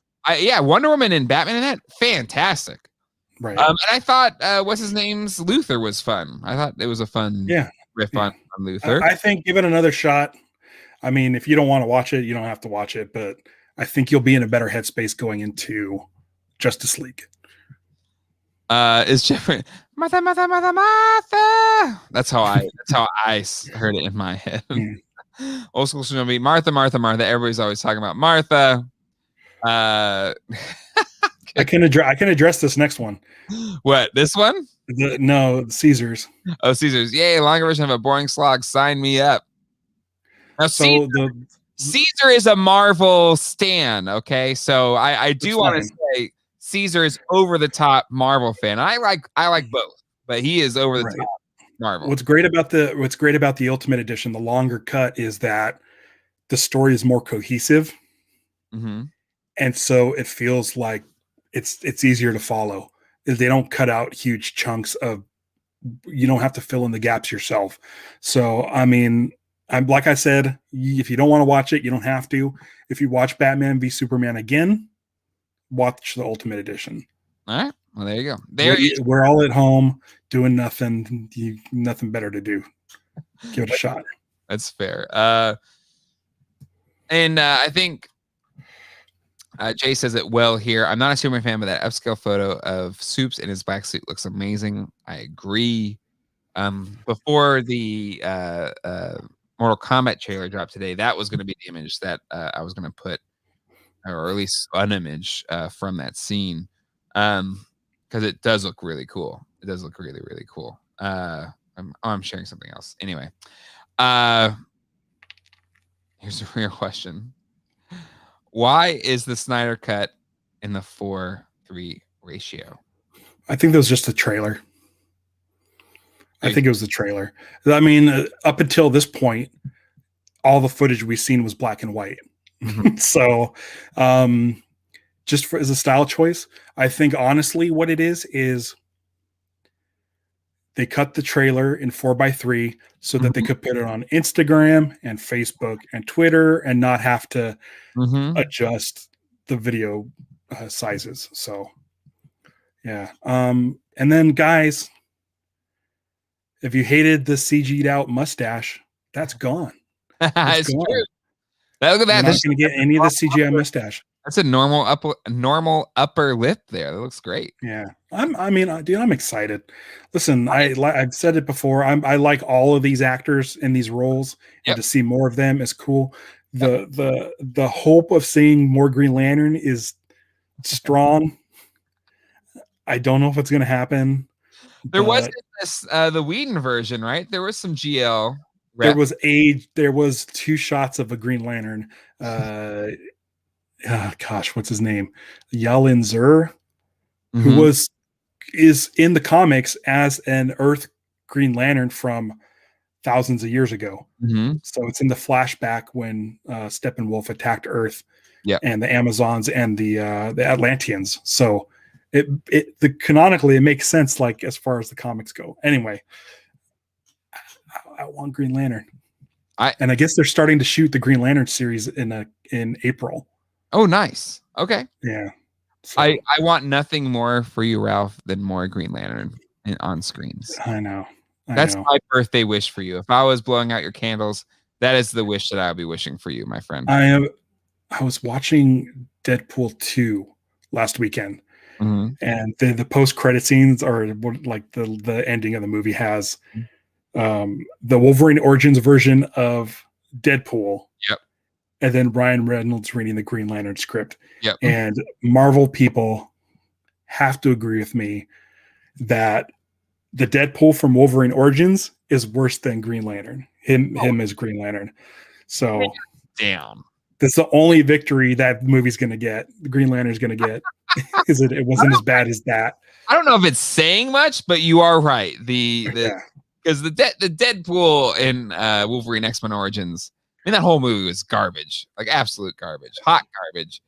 Wonder Woman and Batman in that, fantastic. Right. And I thought what's his name's Luthor was fun. I thought it was a fun riff on Luthor. I think give it another shot. I mean, if you don't want to watch it, you don't have to watch it, but I think you'll be in a better headspace going into Justice League. It's Jeffrey Martha. That's how I heard it in my head. Old school should be Martha. Everybody's always talking about Martha. I can address this next one. What, this one? No, Caesars. Oh, Caesars. Yay, longer version of a boring slog. Sign me up. Now, so Caesar is a Marvel stan, okay? So I do want to say Caesar is over the top Marvel fan. I like both, but he is over the top Marvel. What's great about the Ultimate Edition, the longer cut, is that the story is more cohesive. And so it feels like it's easier to follow. They don't cut out huge chunks of, you don't have to fill in the gaps yourself. So, I mean, like I said, if you don't want to watch it, you don't have to. If you watch Batman v Superman again, watch the Ultimate Edition. All right. Well, there you go. We're all at home doing nothing. Nothing better to do. Give it a shot. That's fair. And I think Jay says it well here. I'm not a super fan, but that upscale photo of Soups in his black suit looks amazing. I agree. Before the Mortal Kombat trailer dropped today, that was going to be the image that I was going to put, or at least an image from that scene, because it does look really cool. It does look really, really cool. I'm sharing something else. Anyway, here's a real question. Why is the Snyder Cut in the 4:3 ratio? I think that was just the trailer. I think it was the trailer. I mean, up until this point, all the footage we've seen was black and white. Mm-hmm. So, just as a style choice, I think honestly what it is they cut the trailer in 4:3 so that they could put it on Instagram and Facebook and Twitter and not have to adjust the video sizes. So, yeah. And then, guys, if you hated the CG'd out mustache, that's gone. It's gone. True. Look at that. You're not going to get any of the CGI mustache. That's a normal upper lip there. That looks great. Yeah. I'm excited. Listen, I've said it before. I like all of these actors in these roles, and to see more of them is cool. The hope of seeing more Green Lantern is strong. I don't know if it's going to happen. There wasn't this the Whedon version, right? There was some GL. There was 2 shots of a Green Lantern. What's his name? Yalin Zur, who is in the comics as an Earth Green Lantern from thousands of years ago. So it's in the flashback when Steppenwolf attacked Earth, and the Amazons and the Atlanteans. So canonically it makes sense, like as far as the comics go. Anyway, I want Green Lantern. And I guess they're starting to shoot the Green Lantern series in April. Oh, nice. Okay. Yeah. So, I want nothing more for you, Ralph, than more Green Lantern on screens. I know. That's my birthday wish for you. If I was blowing out your candles, that is the wish that I would be wishing for you, my friend. I was watching Deadpool 2 last weekend, and the post-credit scenes are like the ending of the movie has the Wolverine Origins version of Deadpool. Yep. And then Ryan Reynolds reading the Green Lantern script. Yep. And Marvel people have to agree with me that the Deadpool from Wolverine Origins is worse than Green Lantern. Him as Green Lantern. So damn. That's the only victory that movie's going to get. The Green Lantern's going to get. It wasn't as bad as that. I don't know if it's saying much, but you are right. Because the Deadpool in Wolverine X-Men Origins, I mean, that whole movie was garbage, like absolute garbage, hot garbage.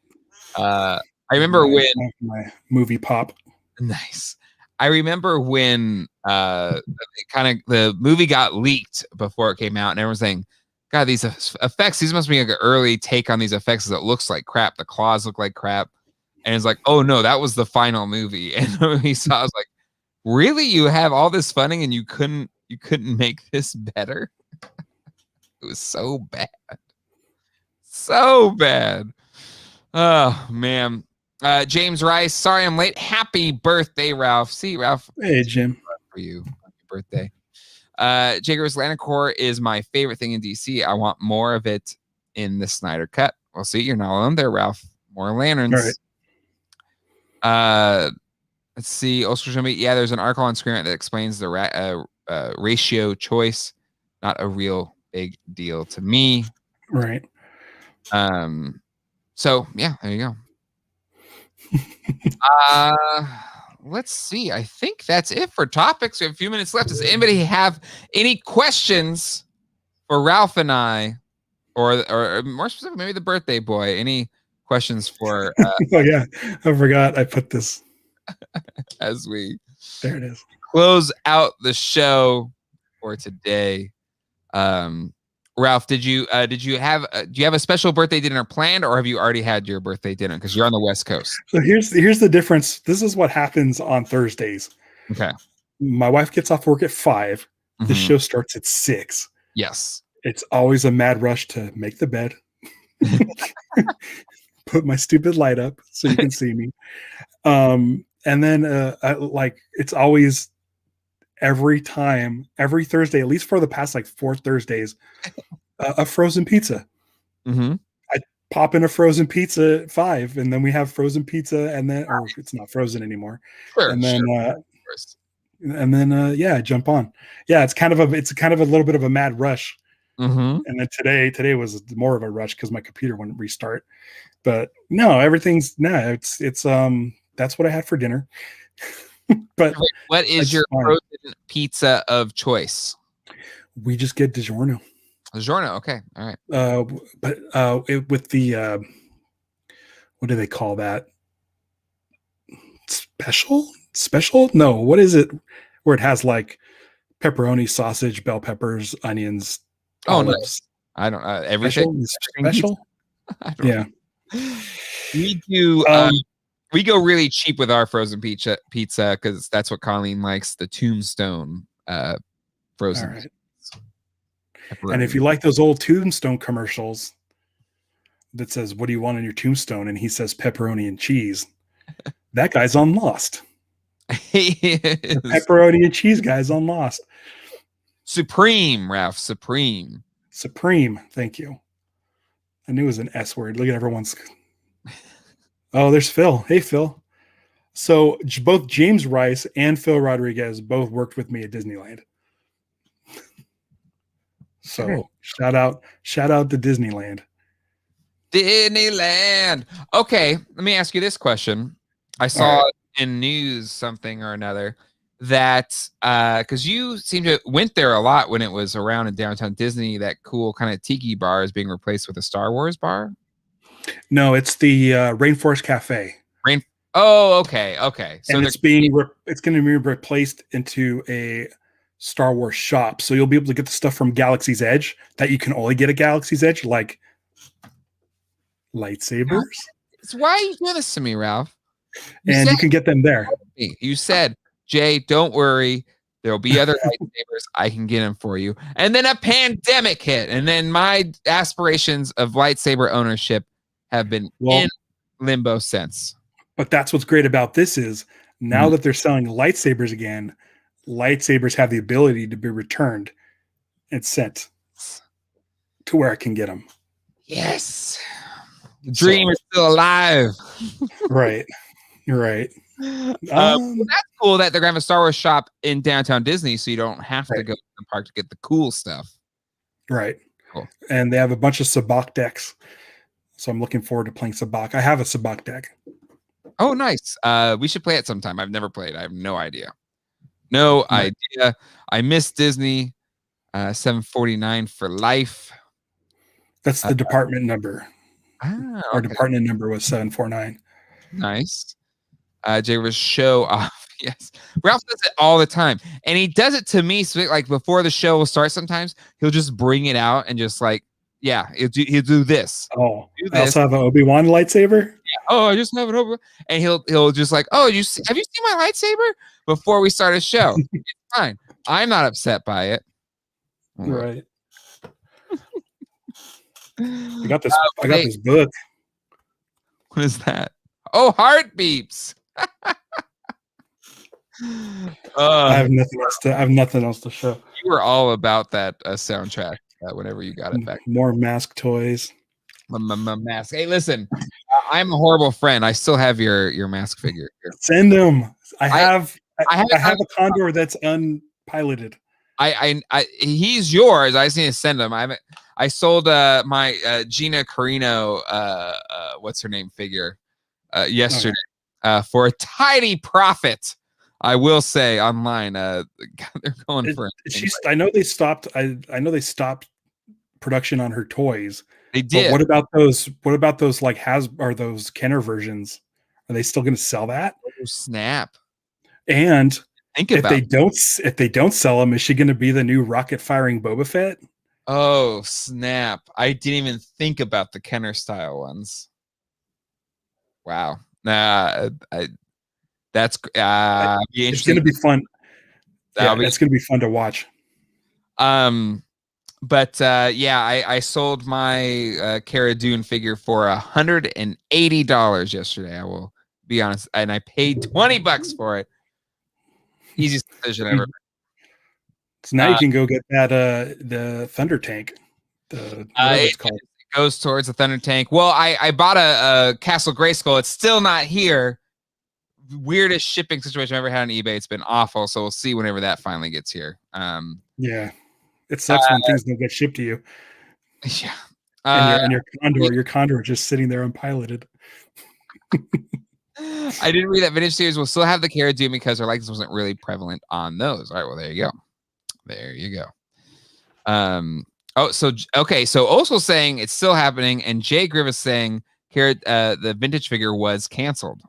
I remember when my movie pop. Nice. I remember when the movie got leaked before it came out, and everyone's saying, "God, these effects. These must be like an early take on these effects. That looks like crap. The claws look like crap." And it's like, "Oh no, that was the final movie." And when we saw, I was like, "Really? You have all this funding, and you couldn't make this better?" It was so bad. So bad. Oh, man. James Rice, sorry I'm late. Happy birthday, Ralph. See, Ralph. Hey, Jim. For you. Happy birthday. Jager's Lantern Corps is my favorite thing in DC. I want more of it in the Snyder Cut. Well, see, you're not alone there, Ralph. More lanterns. All right. Let's see. Also, there's an article on screen that explains the ratio choice. Not a real big deal to me. Right. So yeah, there you go. Let's see. I think that's it for topics. We have a few minutes left. Does anybody have any questions for Ralph and I, or more specific, maybe the birthday boy? Any questions for? Oh yeah, I forgot. I put this as we there it is. Close out the show for today. Ralph, do you have a special birthday dinner planned, or have you already had your birthday dinner because you're on the West Coast? So here's the difference. This is what happens on Thursdays. Okay. My wife gets off work at 5. The show starts at 6. Yes. It's always a mad rush to make the bed, put my stupid light up so you can see me. And then it's always every Thursday, at least for the past like 4 Thursdays, a frozen pizza. Mm-hmm. I pop in a frozen pizza at 5, and then we have frozen pizza, and then, or it's not frozen anymore. Sure, and then I jump on. Yeah, it's kind of a little bit of a mad rush. Mm-hmm. And then today was more of a rush because my computer wouldn't restart. But no, it's that's what I had for dinner. But what is your frozen pizza of choice? We just get DiGiorno. DiGiorno, okay, all right. With the what do they call that? Special? No, what is it? Where it has like pepperoni, sausage, bell peppers, onions. Olives. No. I don't. Everything special. I don't know. We do. We go really cheap with our frozen pizza because that's what Colleen likes. The Tombstone frozen. Right. And if you like those old Tombstone commercials that says, "What do you want on your tombstone?" and he says pepperoni and cheese, that guy's on Lost. He is. The pepperoni and cheese guy's on Lost. Supreme, Ralph. Supreme. Thank you. I knew it was an S word. Look at everyone's. Oh, there's Phil. Hey, Phil. So both James Rice and Phil Rodriguez both worked with me at Disneyland. So shout out to Disneyland. Disneyland. Okay, let me ask you this question. I saw in news something or another that because you seem to went there a lot when it was around in downtown Disney, that cool kind of tiki bar is being replaced with a Star Wars bar. No, it's the Rainforest Cafe. Oh, okay. So and it's going to be replaced into a Star Wars shop. So you'll be able to get the stuff from Galaxy's Edge that you can only get at Galaxy's Edge, like lightsabers. Why are you doing this to me, Ralph? You can get them there. You said, Jay, don't worry. There'll be other lightsabers. I can get them for you. And then a pandemic hit. And then my aspirations of lightsaber ownership have been in limbo since. But that's what's great about this is now that they're selling lightsabers again, lightsabers have the ability to be returned and sent to where I can get them. Yes. The dream is still alive. Right. You're right. Well, that's cool that they're going to have a Star Wars shop in downtown Disney, so you don't have to go to the park to get the cool stuff. Right. Cool. And they have a bunch of Sabacc decks. So I'm looking forward to playing Sabacc. I have a Sabacc deck. Oh, nice. We should play it sometime. I've never played. I have no idea. No idea. I miss Disney. 749 for life. That's the department number. Our department number was 749. Nice. Jay was show off. Yes. Ralph does it all the time. And he does it to me. So like before the show will start, sometimes he'll just bring it out and just like, yeah, he'll do this. Oh, I also have an Obi-Wan lightsaber. Yeah. Oh, I just have an Obi-Wan. And he'll just like, oh, have you seen my lightsaber? Before we start a show. It's fine. I'm not upset by it. Right. I got this book. What is that? Oh, heart beeps. I have nothing else to show. You were all about that soundtrack whenever you got it back. More mask toys. Mask. Hey, listen, I'm a horrible friend. I still have your mask figure here. Send them. I have a Condor that's unpiloted. He's yours. I just need to send him. I sold my Gina Carino what's her name figure yesterday for a tidy profit. I will say online they're going for it. I know they stopped production on her toys. They did. But what about those like those Kenner versions? Are they still going to sell that? Oh, snap. And if they don't sell them, is she going to be the new rocket firing Boba Fett? Oh, snap. I didn't even think about the Kenner style ones. Wow. That's it's going to be fun. It's going to be fun to watch. But yeah, I sold my Cara Dune figure for $180 yesterday. I will be honest, and I paid $20 for it. Easiest decision ever. So now you can go get that the Thunder Tank. It's called. It goes towards the Thunder Tank. Well, I bought a Castle Grayskull. It's still not here. Weirdest shipping situation I've ever had on eBay. It's been awful. So we'll see whenever that finally gets here. Yeah. It sucks when things don't get shipped to you. Yeah. And your Condor just sitting there unpiloted. I didn't read that vintage series. We'll still have the Cara Dune because their likeness wasn't really prevalent on those. All right, well, there you go. There you go. So also saying it's still happening, and Jay Griffiths saying the vintage figure was canceled.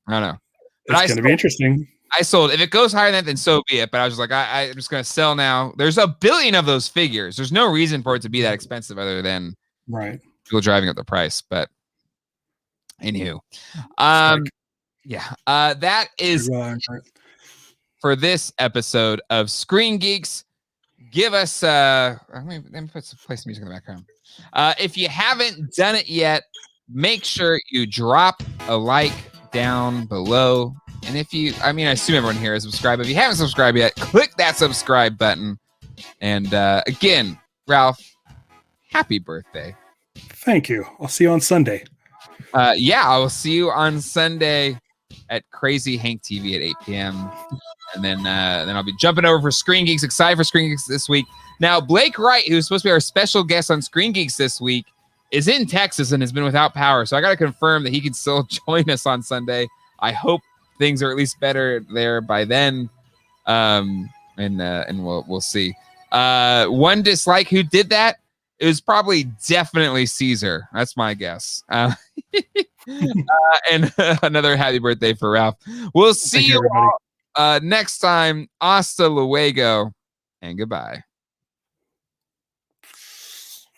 I don't know. It's going to be interesting. I sold. If it goes higher than that, then so be it. But I was just like, I'm just going to sell now. There's a billion of those figures. There's no reason for it to be that expensive other than people driving up the price. But anywho, that is for this episode of Screen Geeks. Give us let me play some music in the background. If you haven't done it yet, make sure you drop a like down below. And if you, I assume everyone here is subscribed. If you haven't subscribed yet, click that subscribe button. And again, Ralph, happy birthday. Thank you. I'll see you on Sunday. I will see you on Sunday at Crazy Hank TV at 8 p.m. And then I'll be jumping over for Screen Geeks. Excited for Screen Geeks this week. Now, Blake Wright, who's supposed to be our special guest on Screen Geeks this week, is in Texas and has been without power. So I got to confirm that he can still join us on Sunday. I hope things are at least better there by then. And we'll see. One dislike who did that? It was probably definitely Caesar. That's my guess. And another happy birthday for Ralph. We'll see you all next time. Hasta luego and goodbye.